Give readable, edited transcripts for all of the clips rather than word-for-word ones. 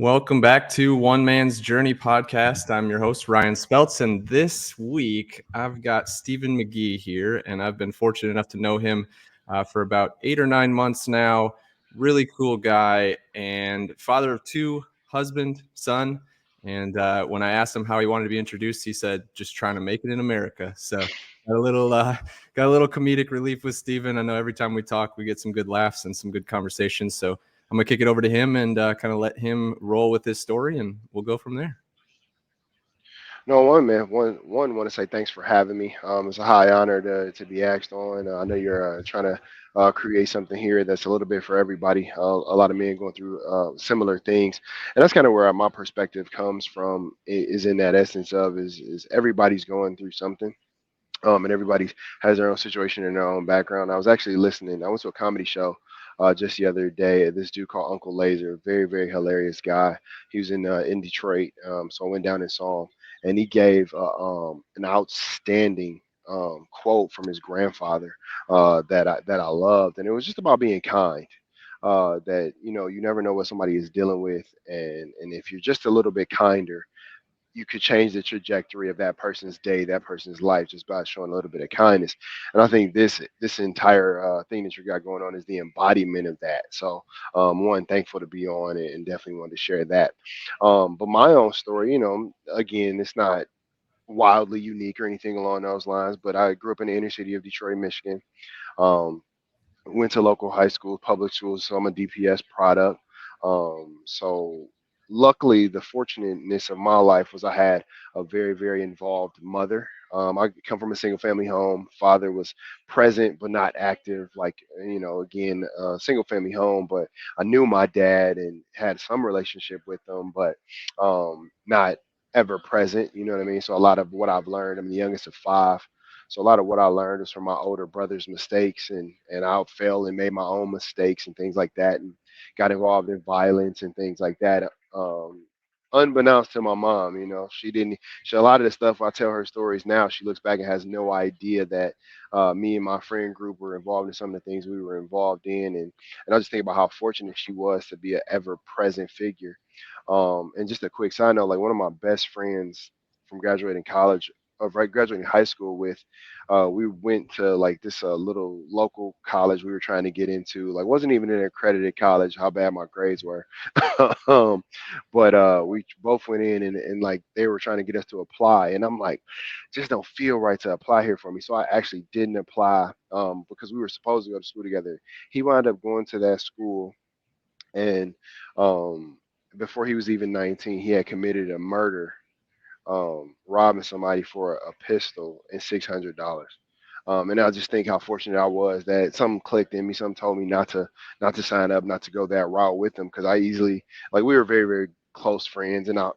Welcome back to One Man's Journey podcast. I'm your host, Ryan Speltz, and this week I've got Steven McGee here, and I've been fortunate enough to know him for about 8 or 9 months now. Really cool guy and father of two, husband, son. And when I asked him how he wanted to be introduced, he said, "Just trying to make it in America." So got a little comedic relief with Steven. I know every time we talk, we get some good laughs and some good conversations. So I'm gonna kick it over to him and kind of let him roll with his story, and we'll go from there. No, one man, one want to say thanks for having me. It's a high honor to be asked on. I know you're trying to create something here that's a little bit for everybody. A lot of men going through similar things, and that's kind of where my perspective comes from. Is in that essence of is everybody's going through something. And everybody has their own situation and their own background. I was actually listening. I went to a comedy show just the other day. This dude called Uncle Laser, very hilarious guy. He was in Detroit, so I went down and saw him, and he gave an outstanding quote from his grandfather that I loved, and it was just about being kind. That you never know what somebody is dealing with, and if you're just a little bit kinder, you could change the trajectory of that person's day, that person's life, just by showing a little bit of kindness. And I think this entire thing that you got going on is the embodiment of that. So, one, thankful to be on it, and definitely wanted to share that. But my own story, again, it's not wildly unique or anything along those lines. But I grew up in the inner city of Detroit, Michigan. Um, Went to local high school, public schools, so I'm a DPS product. So luckily, the fortunateness of my life was I had a very involved mother. I come from a single family home. Father was present but not active. Like again, single family home. But I knew my dad and had some relationship with him, but not ever present. You know what I mean? So a lot of what I've learned. I'm the youngest of five. So a lot of what I learned is from my older brother's mistakes, and I fell and made my own mistakes and things like that, and got involved in violence and things like that. Unbeknownst to my mom, she didn't. A lot of the stuff I tell her stories now, she looks back and has no idea that me and my friend group were involved in some of the things we were involved in, and I just think about how fortunate she was to be an ever present figure. And just a quick side note, like one of my best friends from graduating college of right graduating high school with, we went to like this little local college we were trying to get into. Like wasn't even an accredited college. How bad my grades were, um, but we both went in and like they were trying to get us to apply, and I'm like, just don't feel right to apply here for me. So I actually didn't apply because we were supposed to go to school together. He wound up going to that school, and um, before he was even 19, he had committed a murder, robbing somebody for a pistol and $600. And I just think how fortunate I was that something clicked in me. Something told me not to sign up, not to go that route with them, because I easily, like, we were very close friends, and I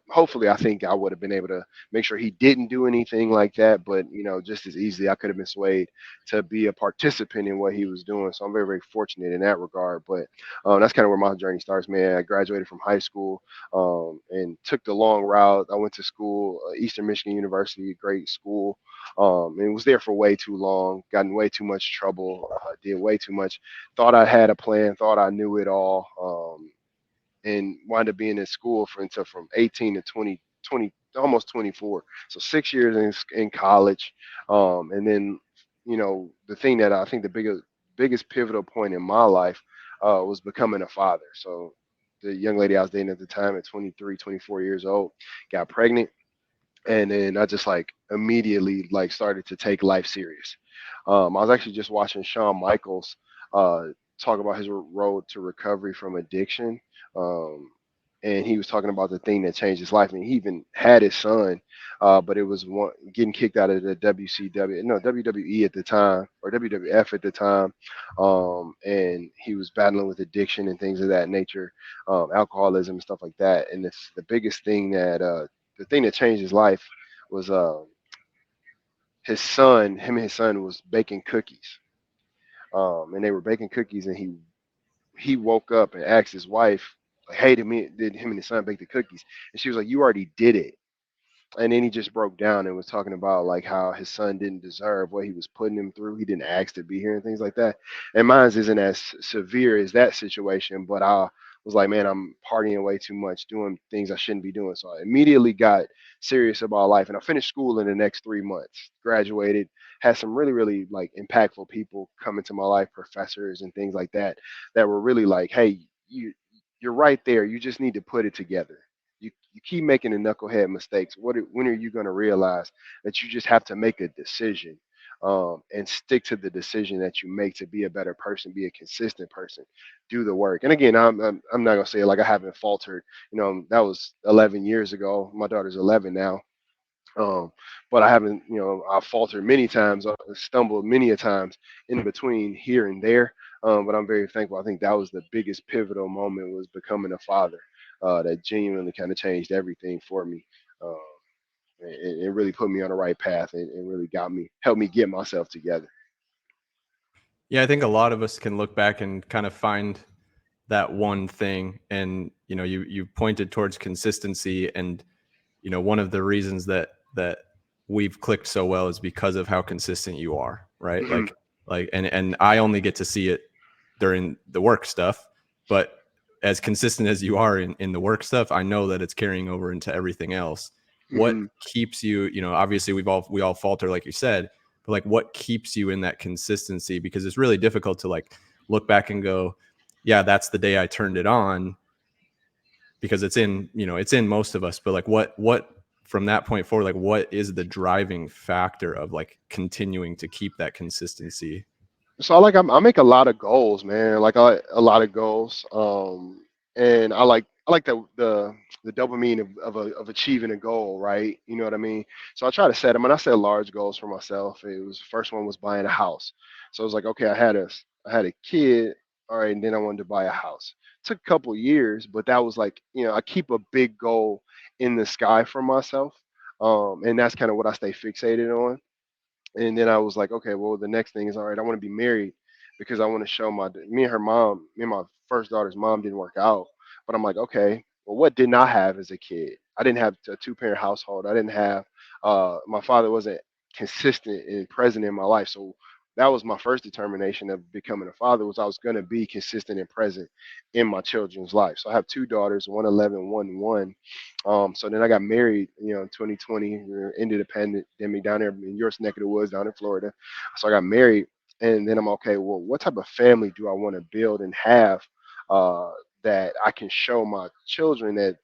think I would have been able to make sure he didn't do anything like that. But just as easily I could have been swayed to be a participant in what he was doing. So I'm very fortunate in that regard. But that's kind of where my journey starts, man. I graduated from high school, and took the long route. I went to school, Eastern Michigan University, a great school, and was there for way too long. Got in way too much trouble. Did way too much. Thought I had a plan. Thought I knew it all. And wound up being in school from 18 to 20, almost 24. So 6 years in college, and then the thing that I think the biggest pivotal point in my life was becoming a father. So the young lady I was dating at the time at 23, 24 years old got pregnant, and then I just like immediately like started to take life serious. I was actually just watching Shawn Michaels uh, talk about his road to recovery from addiction. Um, and he was talking about the thing that changed his life. And he even had his son, but it was getting kicked out of the WCW, no WWE at the time, or WWF at the time, and he was battling with addiction and things of that nature, alcoholism and stuff like that. And it's the biggest thing that the thing that changed his life was his son. Him and his son was baking cookies, and they were baking cookies, and he woke up and asked his wife, like, "Hey, did him and his son bake the cookies?" And she was like, "You already did it." And then he just broke down and was talking about like how his son didn't deserve what he was putting him through. He didn't ask to be here and things like that. And mine isn't as severe as that situation, but I was like, man, I'm partying way too much, doing things I shouldn't be doing. So I immediately got serious about life, and I finished school in the next 3 months. Graduated, had some really, really like impactful people come into my life, professors and things like that, that were really like, hey, you're right there. You just need to put it together. You keep making the knucklehead mistakes. When are you going to realize that you just have to make a decision, and stick to the decision that you make to be a better person, be a consistent person, do the work. And again, I'm not gonna say it like I haven't faltered. That was 11 years ago. My daughter's 11 now. Um, but I haven't, I've faltered many times, stumbled many a times in between here and there. But I'm very thankful. I think that was the biggest pivotal moment, was becoming a father. That genuinely kind of changed everything for me. Um, it really put me on the right path, and really helped me get myself together. Yeah, I think a lot of us can look back and kind of find that one thing. And you pointed towards consistency, and one of the reasons that we've clicked so well is because of how consistent you are, right? Hmm. And I only get to see it during the work stuff, but as consistent as you are in the work stuff, I know that it's carrying over into everything else. What Hmm. keeps you, obviously we all falter, like you said, but like what keeps you in that consistency? Because it's really difficult to like look back and go, yeah, that's the day I turned it on, because it's in most of us. But like what from that point forward, like what is the driving factor of like continuing to keep that consistency? So I make a lot of goals, man. Like a lot of goals. And I like the dopamine of achieving a goal, right? You know what I mean? So I try to set them, and I set large goals for myself. It was First one was buying a house. So it was like, okay, I had a kid, all right, and then I wanted to buy a house. Took a couple years, but that was like, I keep a big goal in the sky for myself. And that's kind of what I stay fixated on. And then I was like, okay, well, the next thing is, all right, I want to be married, because I want to show me and my first daughter's mom didn't work out. But I'm like, okay, well, what didn't I have as a kid? I didn't have a two-parent household. I didn't have, my father wasn't consistent and present in my life. So that was my first determination of becoming a father, was I was going to be consistent and present in my children's life. So I have two daughters, one 11, one 1. So then I got married, in 2020. We were ended the pandemic down there in your neck of the woods, down in Florida. So I got married, and then I'm okay. Well, what type of family do I want to build and have, uh, that I can show my children, that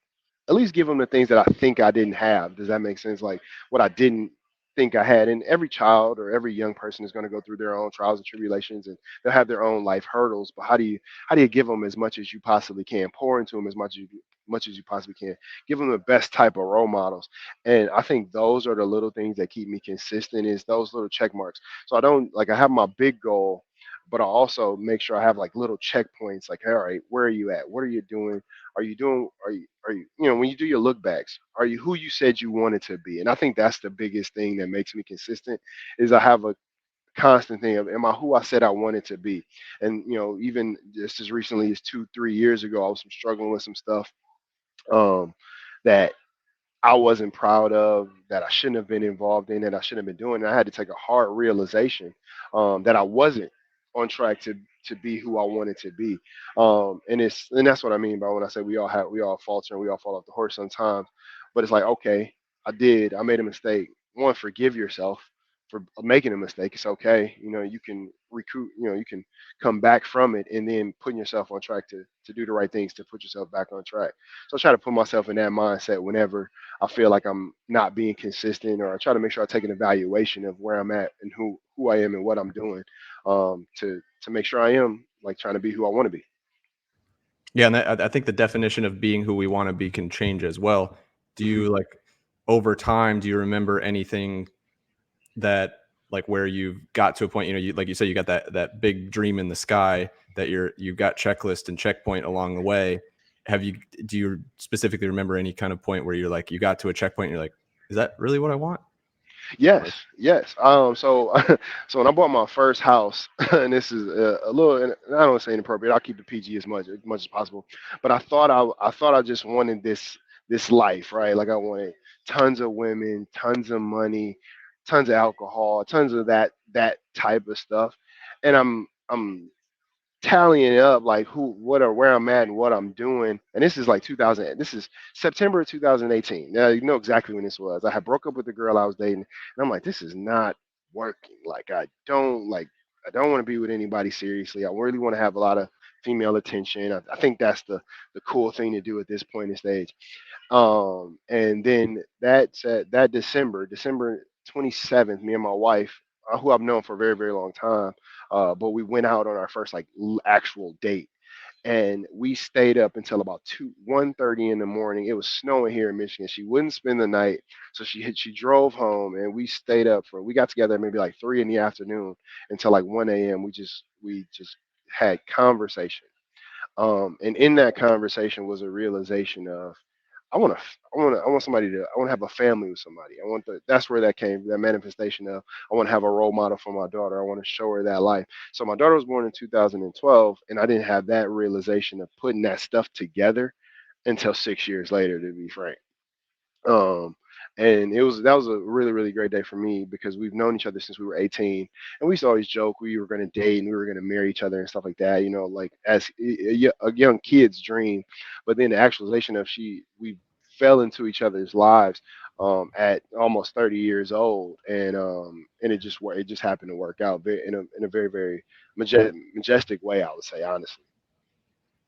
at least give them the things that I think I didn't have. Does that make sense? Like what I didn't think I had. And every child or every young person is going to go through their own trials and tribulations, and they'll have their own life hurdles. But how do you give them as much as you possibly can? Pour into them as much as you possibly can. Give them the best type of role models. And I think those are the little things that keep me consistent. Is those little check marks. So I don't like I have my big goal, but I also make sure I have like little checkpoints. Like, all right, where are you at? What are you doing? Are you when you do your look backs, are you who you said you wanted to be? And I think that's the biggest thing that makes me consistent, is I have a constant thing of, am I who I said I wanted to be? And even just as recently as 2 3 years ago, I was struggling with some stuff, um that I wasn't proud of, that I shouldn't have been involved in, that I shouldn't have been doing. And I had to take a hard realization, that I wasn't on track to be who I wanted to be. And that's what I mean by when I say we all falter and we all fall off the horse sometimes. But it's like, okay, I made a mistake. One, forgive yourself for making a mistake. It's okay. You can recruit. You can come back from it, and then putting yourself on track to do the right things to put yourself back on track. So I try to put myself in that mindset whenever I feel like I'm not being consistent, or I try to make sure I take an evaluation of where I'm at and who I am and what I'm doing, to make sure I am like trying to be who I want to be. Yeah, and I think the definition of being who we want to be can change as well. Do Hmm. you like over time? Do you remember anything that like where you've got to a point? You like you said, you got that big dream in the sky that you've got checklist and checkpoint along the way. Have you? Do you specifically remember any kind of point where you're like you got to a checkpoint and you're like, is that really what I want? Yes, Like, yes. So, so when I bought my first house, and this is a little, and I don't want to say inappropriate. I'll keep the PG as much as possible. But I thought I just wanted this life, right? Like I wanted tons of women, tons of money, tons of alcohol, tons of that type of stuff. And I'm tallying up like what or where I'm at and what I'm doing. And this is like 2000. This is September of 2018. Now you know exactly when this was. I had broke up with the girl I was dating, and I'm like, this is not working. Like I don't want to be with anybody seriously. I really want to have a lot of female attention. I think that's the cool thing to do at this point in stage. And then that December 27th, me and my wife, who I've known for a very, very long time, but we went out on our first like actual date. And we stayed up until about 1:30 in the morning. It was snowing here in Michigan. She wouldn't spend the night, so she drove home, and we stayed up for. We got together maybe like 3 in the afternoon until like 1 a.m. We just had conversation. And in that conversation was a realization of I want somebody to I want to have a family with somebody. That's where that came, that manifestation of I want to have a role model for my daughter. I want to show her that life. So my daughter was born in 2012, and I didn't have that realization of putting that stuff together until 6 years later, to be frank. Um, and that was a really really great day for me because we've known each other since we were 18, and we used to always joke we were going to date and we were going to marry each other and stuff like that. You know, like as a young kid's dream. But then the actualization of we fell into each other's lives at almost 30 years old, and it just happened to work out in a very very majestic way. I would say honestly.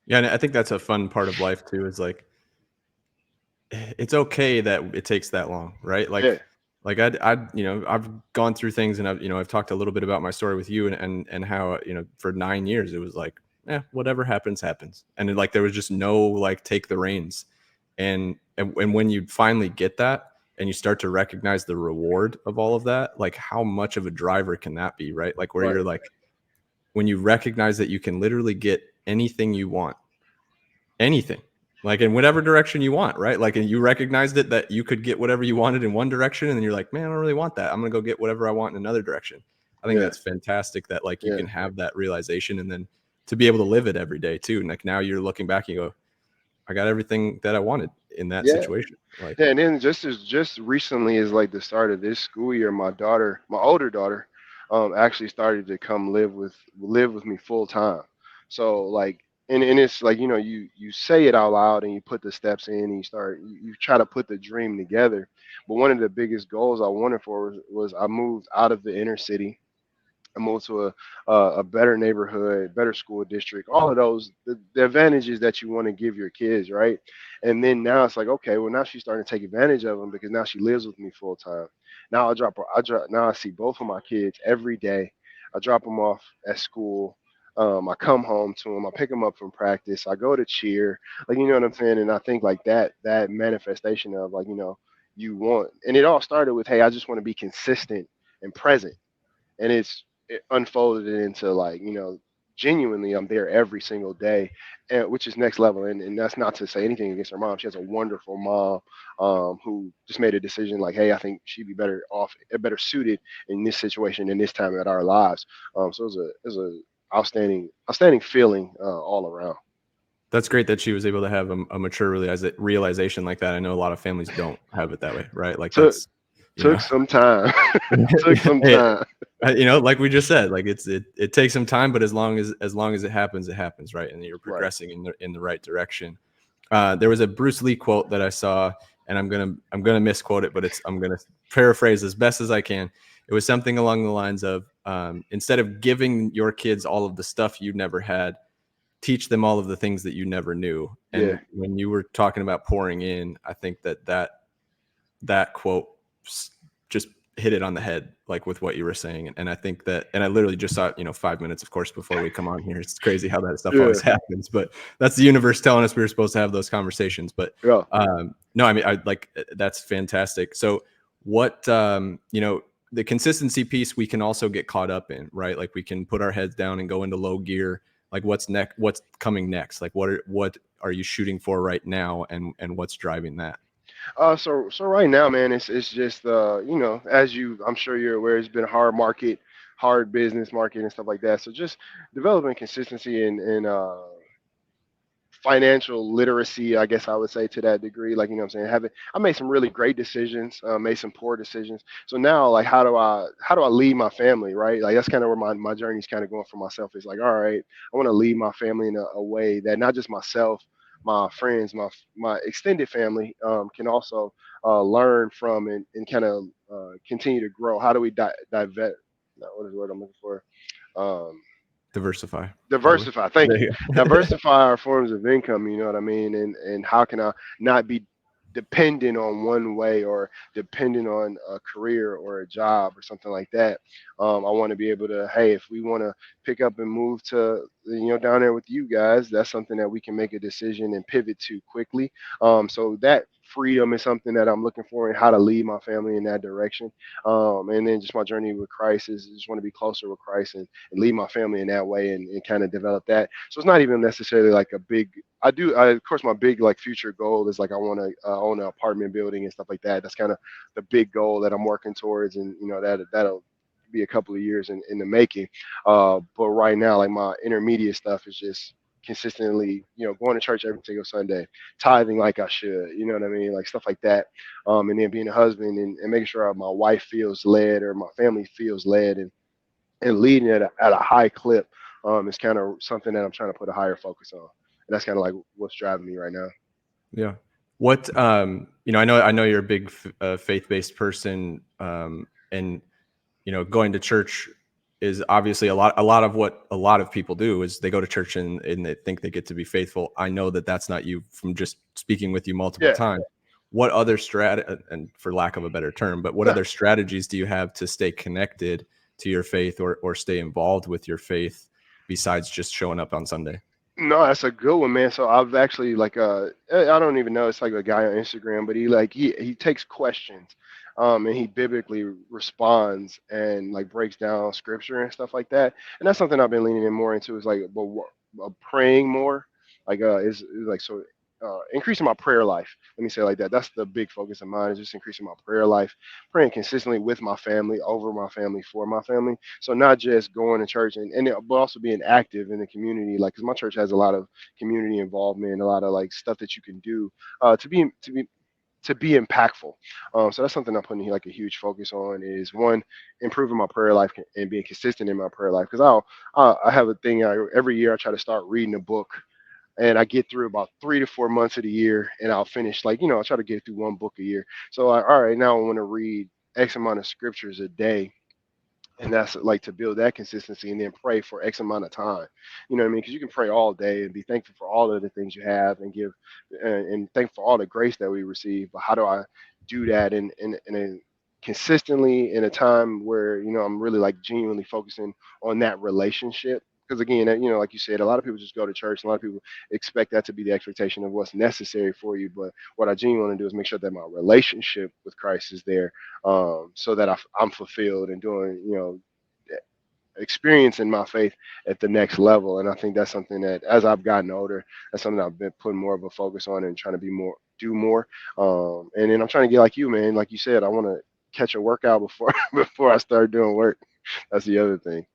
Yeah, and I think that's a fun part of life too. Is like it's okay that it takes that long, right? Yeah, Like I've gone through things, and I've talked a little bit about my story with you, and how for 9 years it was like, whatever happens, happens, and like there was just no like take the reins, and when you finally get that, and you start to recognize the reward of all of that, like how much of a driver can that be, right? Like where right. you're like, when you recognize that you can literally get anything you want, anything, like in whatever direction you want, right? Like, and you recognized it, that you could get whatever you wanted in one direction, and then you're like, man, I don't really want that, I'm gonna go get whatever I want in another direction. I think Yeah, that's fantastic that like you yeah. can have that realization, and then to be able to live it every day too. And like now you're looking back and you go, I got everything that I wanted in that Yeah. situation. Like, Yeah, and then just recently is like the start of this school year. My older daughter, actually started to come live with me full time. So like, and it's like you say it out loud and you put the steps in and you try to put the dream together. But one of the biggest goals I wanted for was I moved out of the inner city. I moved to a better neighborhood, better school district, all of those the advantages that you want to give your kids, right? And then now it's like, okay, well now she's starting to take advantage of them because now she lives with me full time. Now now I see both of my kids every day. I drop them off at school. I come home to them. I pick them up from practice. I go to cheer, like you know what I'm saying. And I think like that manifestation of like you want, and it all started with, hey, I just want to be consistent and present, and it unfolded it into like genuinely I'm there every single day, and which is next level. And that's not to say anything against her mom. She has a wonderful mom, who just made a decision like, hey, I think she'd be better off, better suited in this situation in this time at our lives. So it was a outstanding feeling all around. that's great that she was able to have a mature realization like that. I know a lot of families don't have it that way, right? Like took that's, you know took some time. Took some hey, time. like we just said, like it takes some time, but as long as it happens, right? And you're Right. progressing in the right direction. There was a Bruce Lee quote that I saw, and I'm gonna misquote it, but I'm gonna paraphrase as best as I can. It was something along the lines of, instead of giving your kids all of the stuff you never had, teach them all of the things that you never knew. Yeah. And when you were talking about pouring in, I think that quote just hit it on the head, like with what you were saying. And I think that, and I literally just saw it, 5 minutes, of course, before we come on here. It's crazy how that stuff Yeah. always happens, but that's the universe telling us we were supposed to have those conversations. But Yeah. no, I mean, I like, that's fantastic. So what, the consistency piece we can also get caught up in, right? Like we can put our heads down and go into low gear. Like what's next, what's coming next? Like what are you shooting for right now? And what's driving that? So right now, man, it's just as I'm sure you're aware, it's been a hard market, hard business market and stuff like that. So just developing consistency and financial literacy, I guess I would say, to that degree. Like, you know what I'm saying? I made some really great decisions, made some poor decisions. So now, like, how do I lead my family, right? Like, that's kind of where my journey's kind of going for myself. Is like, all right, I want to lead my family in a way that not just myself, my friends, my extended family can also learn from and kind of continue to grow. How do we divert? No, what is the word I'm looking for? Um, Diversify, probably. Diversify. Thank There you. you go. Diversify our forms of income. You know what I mean? And how can I not be dependent on one way or dependent on a career or a job or something like that? I want to be able to, hey, if we want to pick up and move to, down there with you guys, that's something that we can make a decision and pivot to quickly. So that freedom is something that I'm looking for, and how to lead my family in that direction. And then just my journey with Christ is just want to be closer with Christ and lead my family in that way, and kind of develop that. So it's not even necessarily like a big. Of course, my big like future goal is like I want to own an apartment building and stuff like that. That's kind of the big goal that I'm working towards, and that'll be a couple of years in the making. But right now, like my intermediate stuff is just consistently, going to church every single Sunday, tithing like I should, you know what I mean, like stuff like that. And then being a husband, and making sure my wife feels led or my family feels led, and leading at a high clip is kind of something that I'm trying to put a higher focus on. And that's kind of like what's driving me right now. Yeah. What I know you're a big faith-based person, and going to church is obviously a lot of what a lot of people do is they go to church and they think they get to be faithful. I know that that's not you from just speaking with you multiple Yeah. times. What other and for lack of a better term, but what No, other strategies do you have to stay connected to your faith or stay involved with your faith besides just showing up on Sunday? no, that's a good one, man. So I've actually like I don't even know. It's like a guy on Instagram, but he takes questions, and he biblically responds and like breaks down scripture and stuff like that. And that's something I've been leaning in more into, is like, praying more, like is like so. Increasing my prayer life. Let me say it like that. That's the big focus of mine, is just increasing my prayer life, praying consistently with my family, over my family, for my family. So not just going to church, but also being active in the community, like, because my church has a lot of community involvement, a lot of like stuff that you can do to be impactful. So that's something I'm putting like a huge focus on, is one, improving my prayer life and being consistent in my prayer life. Because I have a thing, every year I try to start reading a book, and I get through about 3 to 4 months of the year, and I'll finish, like, I try to get through one book a year. So all right, now I want to read X amount of scriptures a day, and that's like to build that consistency, and then pray for X amount of time. You know what I mean? Because you can pray all day and be thankful for all of the things you have, and give and thankful for all the grace that we receive. But how do I do that in a consistently, in a time where I'm really like genuinely focusing on that relationship? Because again, like you said, a lot of people just go to church, and a lot of people expect that to be the expectation of what's necessary for you. But what I genuinely want to do is make sure that my relationship with Christ is there, so that I'm fulfilled and doing, experiencing my faith at the next level. And I think that's something that, as I've gotten older, that's something I've been putting more of a focus on, and trying to do more. And then I'm trying to get like you, man. Like you said, I want to catch a workout before before I start doing work. That's the other thing,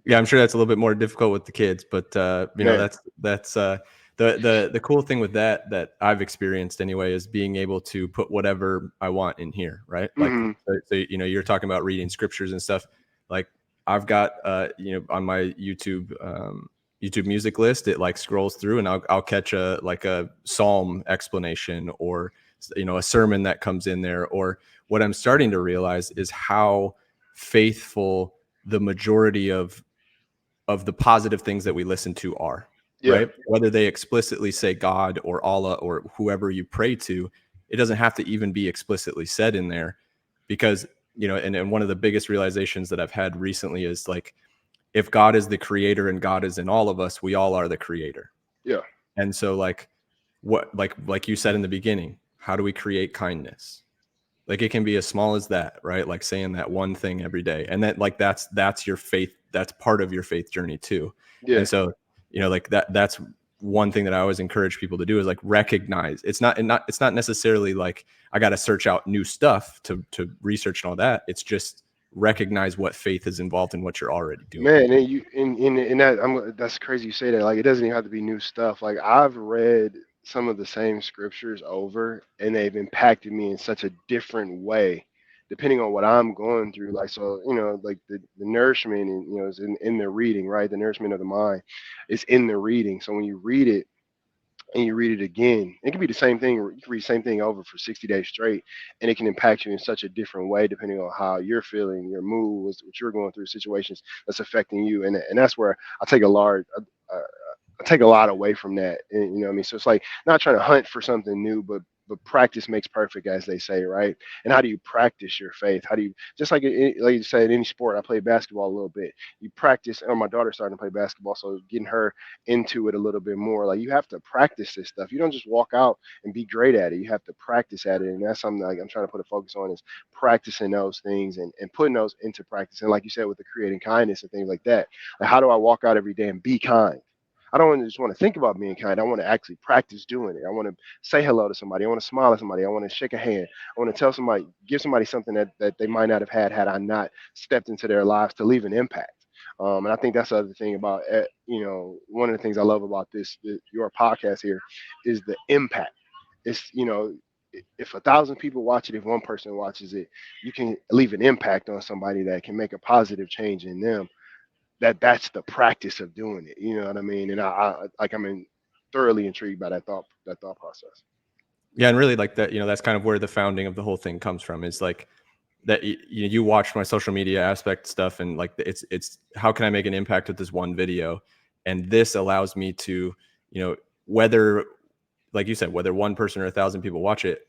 Yeah, I'm sure that's a little bit more difficult with the kids, but man. that's the cool thing with that I've experienced anyway is being able to put whatever I want in here, right? Like, Hmm. so you're talking about reading scriptures and stuff. Like, I've got on my YouTube music list, it like scrolls through, and I'll catch a psalm explanation, or a sermon that comes in there. Or what I'm starting to realize is how faithful the majority of the positive things that we listen to are, Yeah, right? Whether they explicitly say God or Allah or whoever you pray to, it doesn't have to even be explicitly said in there, because, and one of the biggest realizations that I've had recently is like, if God is the creator and God is in all of us, we all are the creator. yeah, And so like like you said in the beginning, how do we create kindness? Like, it can be as small as that, right? Like saying that one thing every day. And that, like, that's your faith. That's part of your faith journey too. yeah, And so, like that's one thing that I always encourage people to do, is like recognize it's not necessarily like I got to search out new stuff to research and all that. It's just recognize what faith is involved in what you're already doing. Man, and you in that that's crazy you say that. Like it doesn't even have to be new stuff. Like I've read some of the same scriptures over and they've impacted me in such a different way depending on what I'm going through. Like so, like the nourishment and is in the reading, right? The nourishment of the mind is in the reading. So when you read it and you read it again, it can be the same thing. You can read the same thing over for 60 days straight, and it can impact you in such a different way depending on how you're feeling, your mood, what you're going through, situations that's affecting you, and that's where I take a large. I take a lot away from that, and, you know what I mean. So it's like not trying to hunt for something new, but practice makes perfect, as they say, right? And how do you practice your faith? How do you just like you said, any sport? I played basketball a little bit. You practice, or my daughter's starting to play basketball, so getting her into it a little bit more. Like you have to practice this stuff. You don't just walk out and be great at it. You have to practice at it, and that's something like I'm trying to put a focus on is practicing those things and putting those into practice. And like you said, with the creating kindness and things like that, like how do I walk out every day and be kind? I don't just want to think about being kind. I want to actually practice doing it. I want to say hello to somebody. I want to smile at somebody. I want to shake a hand. I want to tell somebody, give somebody something that they might not have had I not stepped into their lives to leave an impact. And I think that's the other thing about, one of the things I love about your podcast here is the impact. It's, if 1,000 people watch it, if one person watches it, you can leave an impact on somebody that can make a positive change in them. That's the practice of doing it. You know what I mean? And I'm thoroughly intrigued by that thought process. Yeah, and really like that, that's kind of where the founding of the whole thing comes from. Is like that you watch my social media aspect stuff, and like it's how can I make an impact with this one video, and this allows me to, whether, like you said, whether one person or 1,000 people watch it,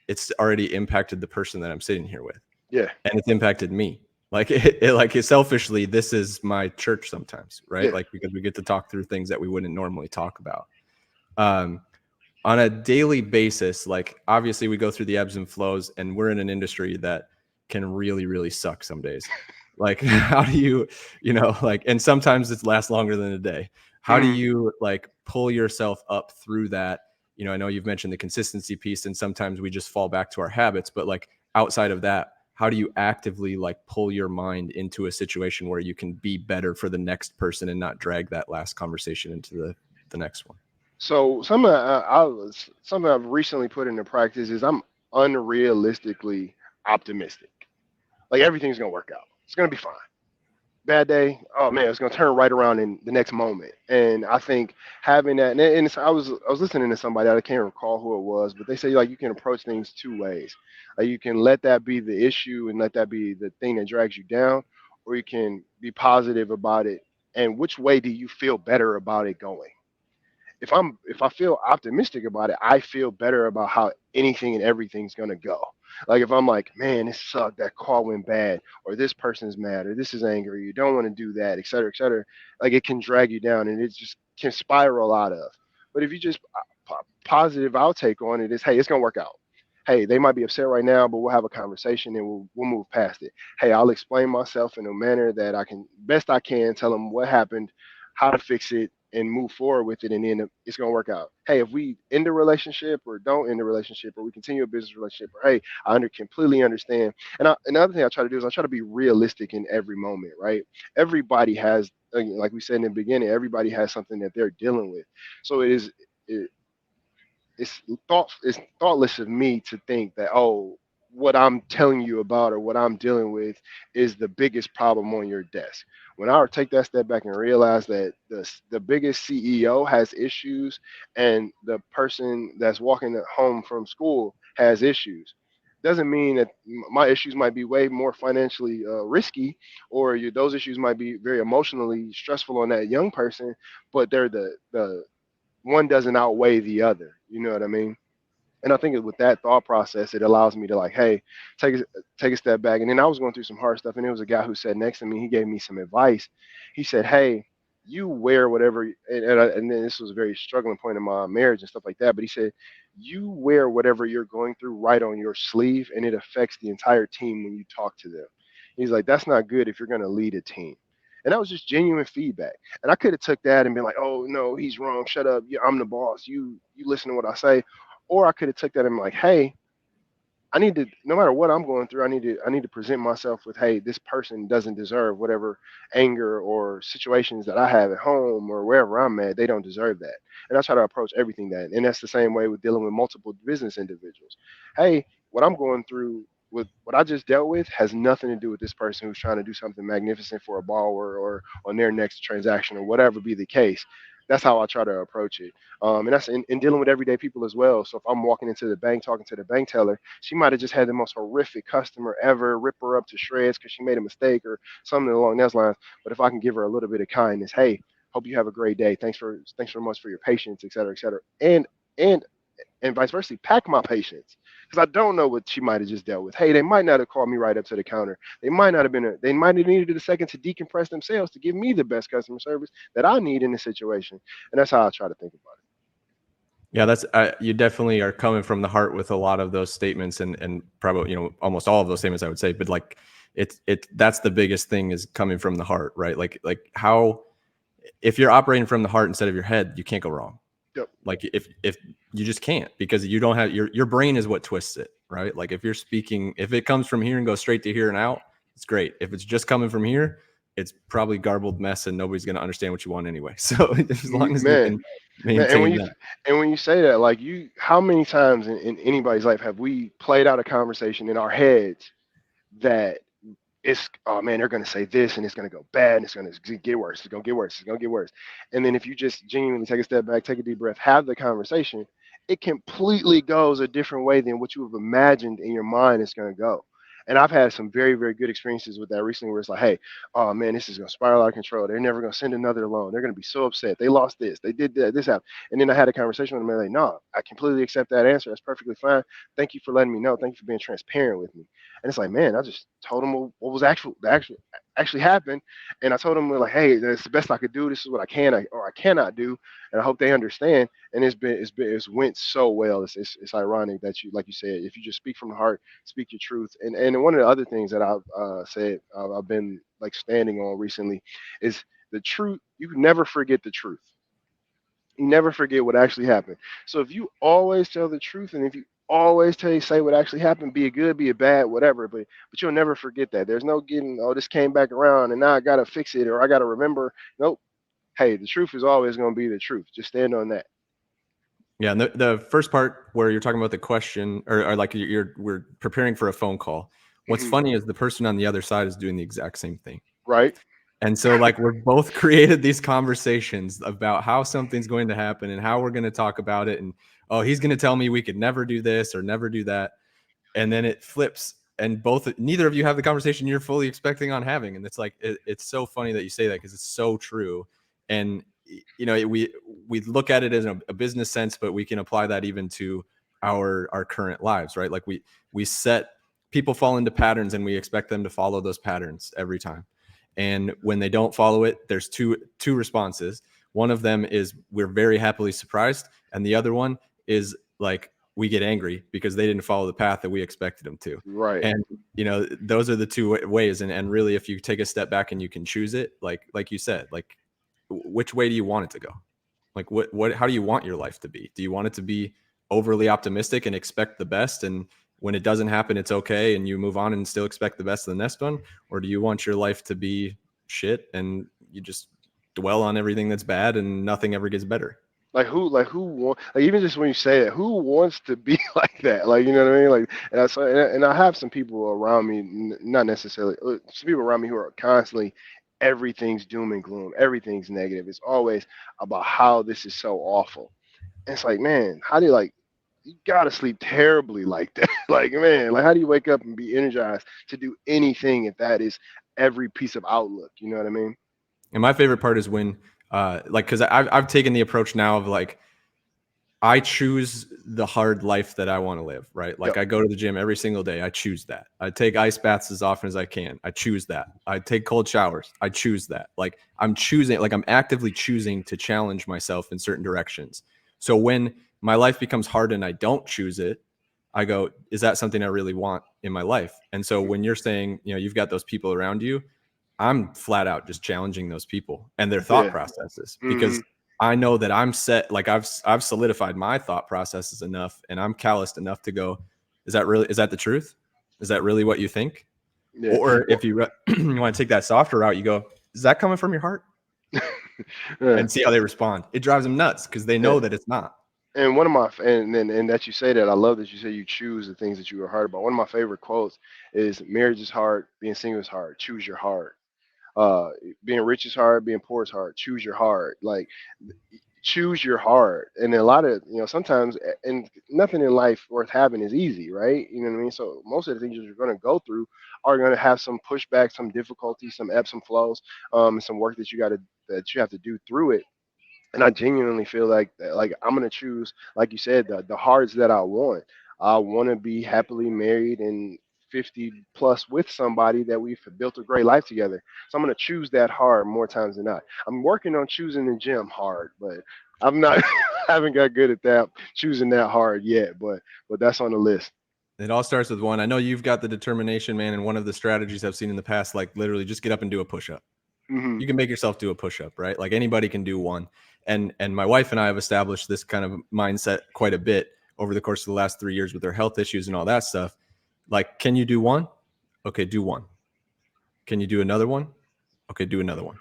it's already impacted the person that I'm sitting here with, Yeah, and it's impacted me. Like selfishly, this is my church sometimes, right? yeah. Like because we get to talk through things that we wouldn't normally talk about. Um, on a daily basis, like obviously we go through the ebbs and flows, and we're in an industry that can really, really suck some days. Like how do you, like, and sometimes it lasts longer than a day. How do Mhm. you like pull yourself up through that? I know you've mentioned the consistency piece, and sometimes we just fall back to our habits, but like outside of that, how do you actively like pull your mind into a situation where you can be better for the next person and not drag that last conversation into the next one? So something I've recently put into practice is I'm unrealistically optimistic. Like everything's gonna work out. It's gonna be fine. Bad day, oh man, it's gonna turn right around in the next moment. And I think having that, I was listening to somebody, I can't recall who it was, but they say like you can approach things two ways. Like you can let that be the issue and let that be the thing that drags you down, or you can be positive about it. And which way do you feel better about it going? If I feel optimistic about it, I feel better about how anything and everything's gonna go. Like if I'm like, man, this sucked, that call went bad, or this person's mad, or this is angry, you don't want to do that, et cetera, et cetera. Like it can drag you down and it just can spiral out of. But if you just positive outtake on it is, hey, it's gonna work out. Hey, they might be upset right now, but we'll have a conversation and we'll move past it. Hey, I'll explain myself in a manner that I can best I can, tell them what happened, how to fix it, and move forward with it, and then it's gonna work out. Hey, if we end the relationship or don't end the relationship, or we continue a business relationship, or hey, completely understand. And another thing I try to do is I try to be realistic in every moment, right? Everybody has, like we said in the beginning, everybody has something that they're dealing with. So it, it's thoughtless of me to think that, oh, what I'm telling you about or what I'm dealing with is the biggest problem on your desk. When I take that step back and realize that the biggest CEO has issues and the person that's walking home from school has issues, doesn't mean that my issues might be way more financially risky, or those issues might be very emotionally stressful on that young person, but they're the one doesn't outweigh the other. You know what I mean? And I think with that thought process, it allows me to like, hey, take a step back. And then I was going through some hard stuff, and there was a guy who sat next to me. He gave me some advice. He said, hey, you wear whatever, and then this was a very struggling point in my marriage and stuff like that. But he said, you wear whatever you're going through right on your sleeve, and it affects the entire team when you talk to them. He's like, that's not good if you're going to lead a team. And that was just genuine feedback. And I could have took that and been like, oh no, he's wrong. Shut up. I'm the boss. You listen to what I say. Or I could have took that and been like, hey, I need to, no matter what I'm going through, I need to present myself with, hey, this person doesn't deserve whatever anger or situations that I have at home or wherever I'm at. They don't deserve that. And I try to approach everything that. And that's the same way with dealing with multiple business individuals. Hey, what I'm going through with what I just dealt with has nothing to do with this person who's trying to do something magnificent for a borrower or on their next transaction or whatever be the case. That's how I try to approach it. And that's in dealing with everyday people as well. So if I'm walking into the bank talking to the bank teller, she might have just had the most horrific customer ever, rip her up to shreds because she made a mistake or something along those lines. But if I can give her a little bit of kindness, hey, hope you have a great day. Thanks so much for your patience, et cetera, et cetera. And and vice versa, pack my patience because I don't know what she might have just dealt with. Hey, they might not have called me right up to the counter. They might not have they might have needed a second to decompress themselves to give me the best customer service that I need in the situation. And that's how I try to think about Yeah, that's you definitely are coming from the heart with a lot of those statements, and probably almost all of those statements I would say. But like that's the biggest thing is coming from the heart, right? Like how if you're operating from the heart instead of your head, you can't go wrong. it. Yep. Like if you just can't because you don't have your brain is what twists it, right? Like if you're speaking, if it comes from here and goes straight to here and out, it's great. If it's just coming from here, it's probably garbled mess and nobody's going to understand what you want anyway. So as long as you Man, can man, maintain that. and when you say that, like how many times in anybody's life have we played out a conversation in our heads that it's, oh man, they're gonna say this and it's gonna go bad and it's gonna get worse. It's gonna get worse. It's gonna get worse. And then if you just genuinely take a step back, take a deep breath, have the conversation, it completely goes a different way than what you have imagined in your mind it's gonna go. And I've had some very, very good experiences with that recently where it's like, hey, oh man, this is gonna spiral out of control. They're never gonna send another loan. They're gonna be so upset. They lost this, they did that, this happened. And then I had a conversation with them and they're like, no, I completely accept that answer. That's perfectly fine. Thank you for letting me know. Thank you for being transparent with me. And it's like, man, I just told him what was actually happened, and I told him like, hey, that's the best I could do. This is what I can or I cannot do, and I hope they understand. And it's went so well. It's ironic that you, like you said, if you just speak from the heart, speak your truth. And one of the other things that I've said I've been like standing on recently is the truth. You can never forget the truth. You never forget what actually happened. So if you always tell the truth, and if you always say what actually happened, be it good, be it bad, whatever, but you'll never forget that. There's no getting, oh, this came back around and now I gotta fix it or I gotta remember. Nope. Hey, the truth is always gonna be the truth. Just stand on that. Yeah, and the first part where you're talking about the question, or like we're preparing for a phone call. What's Hmm. funny is the person on the other side is doing the exact same thing. Right. And so like we're both created these conversations about how something's going to happen and how we're going to talk about it. And oh, he's going to tell me we could never do this or never do that. And then it flips and neither of you have the conversation you're fully expecting on having. And it's like it's so funny that you say that because it's so true. And we look at it as a business sense, but we can apply that even to our current lives, right? Like we set people fall into patterns and we expect them to follow those patterns every time. And when they don't follow it, there's two responses. One of them is we're very happily surprised, and the other one is like we get angry because they didn't follow the path that we expected them to. Right. And those are the two ways. And really, if you take a step back and you can choose it, like you said, like which way do you want it to go? Like what how do you want your life to be? Do you want it to be overly optimistic and expect the best, and when it doesn't happen, it's okay, and you move on and still expect the best of the next one? Or do you want your life to be shit and you just dwell on everything that's bad and nothing ever gets better? Like who want, like even just when you say it, who wants to be like that? Like, you know what I mean? Like, and I have some people around me, not necessarily some people around me who are constantly everything's doom and gloom, everything's negative. It's always about how this is so awful. And it's like, man, how do you like? You gotta sleep terribly like that. Like, man, like how do you wake up and be energized to do anything if that is every piece of outlook? You know what I mean? And my favorite part is when like because I've taken the approach now of like I choose the hard life that I want to live, right? Like Yep. I go to the gym every single day. I choose that. I take ice baths as often as I can. I choose that. I take cold showers. I choose that. Like I'm choosing, like I'm actively choosing to challenge myself in certain directions. So when my life becomes hard and I don't choose it, I go, is that something I really want in my life? And so when you're saying, you've got those people around you, I'm flat out just challenging those people and their thought Yeah. processes Hmm. because I know that I'm set. Like I've solidified my thought processes enough, and I'm calloused enough to go. is that the truth? Is that really what you think? Yeah. Or Well, if you you want to take that softer route, you go, is that coming from your heart? yeah. And see how they respond. It drives them nuts because they Yeah. know that it's not. And one of my and that you say that, I love that you say you choose the things that you are hard about. One of my favorite quotes is, "Marriage is hard, being single is hard. Choose your heart. Being rich is hard, being poor is hard. Choose your heart. Like, choose your heart." And a lot of, sometimes, and nothing in life worth having is easy, right? You know what I mean? So most of the things that you're going to go through are going to have some pushback, some difficulty, some ebbs and flows, some work that you have to do through it. And I genuinely feel like I'm gonna choose, like you said, the hearts that I want. I want to be happily married and 50 plus with somebody that we've built a great life together. So I'm gonna choose that hard more times than not. I'm working on choosing the gym hard, but I'm not. I haven't got good at that, choosing that hard yet. But that's on the list. It all starts with one. I know you've got the determination, man. And one of the strategies I've seen in the past, like literally just get up and do a push-up. Hmm. You can make yourself do a push-up, right? Like anybody can do one. And my wife and I have established this kind of mindset quite a bit over the course of the last 3 years with her health issues and all that stuff. Like, can you do one? Okay, do one. Can you do another one? Okay, do another one.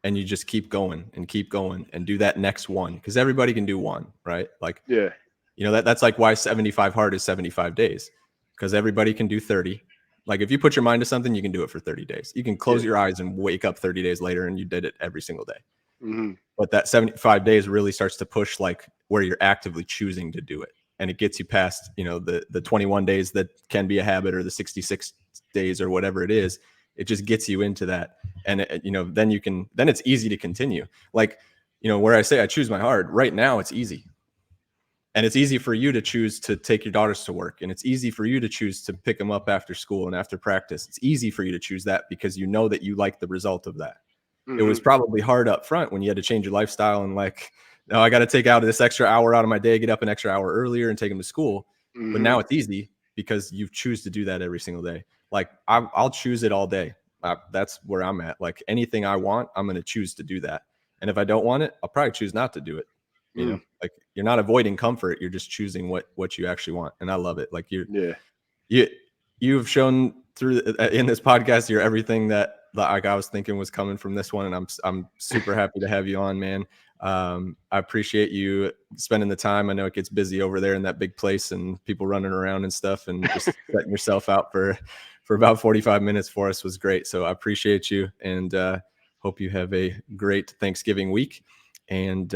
And you just keep going and do that next one, because everybody can do one, right? Like, Yeah. that's like why 75 hard is 75 days, because everybody can do 30. Like if you put your mind to something, you can do it for 30 days. You can close Yeah. your eyes and wake up 30 days later and you did it every single day. Hmm. But that 75 days really starts to push, like where you're actively choosing to do it. And it gets you past, the 21 days that can be a habit, or the 66 days or whatever it is. It just gets you into that. And then it's easy to continue. Like, where I say I choose my heart right now, it's easy. And it's easy for you to choose to take your daughters to work. And it's easy for you to choose to pick them up after school and after practice. It's easy for you to choose that because you know that you like the result of that. It Hmm. was probably hard up front when you had to change your lifestyle and like, no, I got to take out this extra hour out of my day, get up an extra hour earlier and take them to school. But Hmm. now it's easy because you choose to do that every single day. Like I'll choose it all day. That's where I'm at. Like anything I want, I'm going to choose to do that. And if I don't want it, I'll probably choose not to do it. Like you're not avoiding comfort. You're just choosing what you actually want. And I love it. Like Yeah. you, you've shown through in this podcast, you're everything that like I was thinking was coming from this one. And I'm super happy to have you on, man. I appreciate you spending the time. I know it gets busy over there in that big place and people running around and stuff, and just setting yourself out for about 45 minutes for us was great. So I appreciate you, and hope you have a great Thanksgiving week, and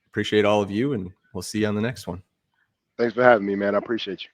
appreciate all of you, and we'll see you on the next one. Thanks for having me, man. I appreciate you.